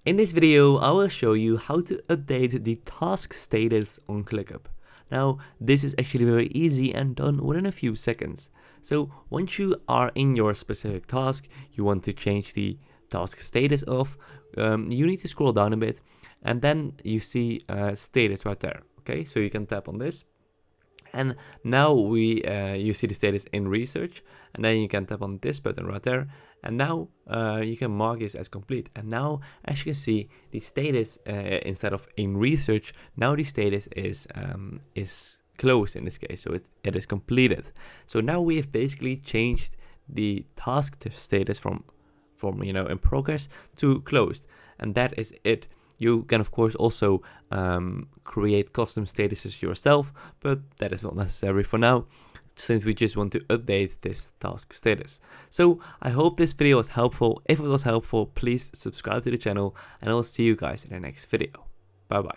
In this video, I will show you how to update the task status on ClickUp. Now, this is actually very easy and done within a few seconds. So once you are in your specific task, you want to change the task status of, you need to scroll down a bit and then you see status right there. Okay, so you can tap on this. And now you see the status in research, and then you can tap on this button right there, and now you can mark this as complete. And now, as you can see, the status instead of in research, now the status is closed in this case, so it is completed. So now we have basically changed the task status from in progress to closed, and that is it. You can of course also create custom statuses yourself, but that is not necessary for now, since we just want to update this task status. So I hope this video was helpful. If it was helpful, please subscribe to the channel, and I will see you guys in the next video. Bye bye.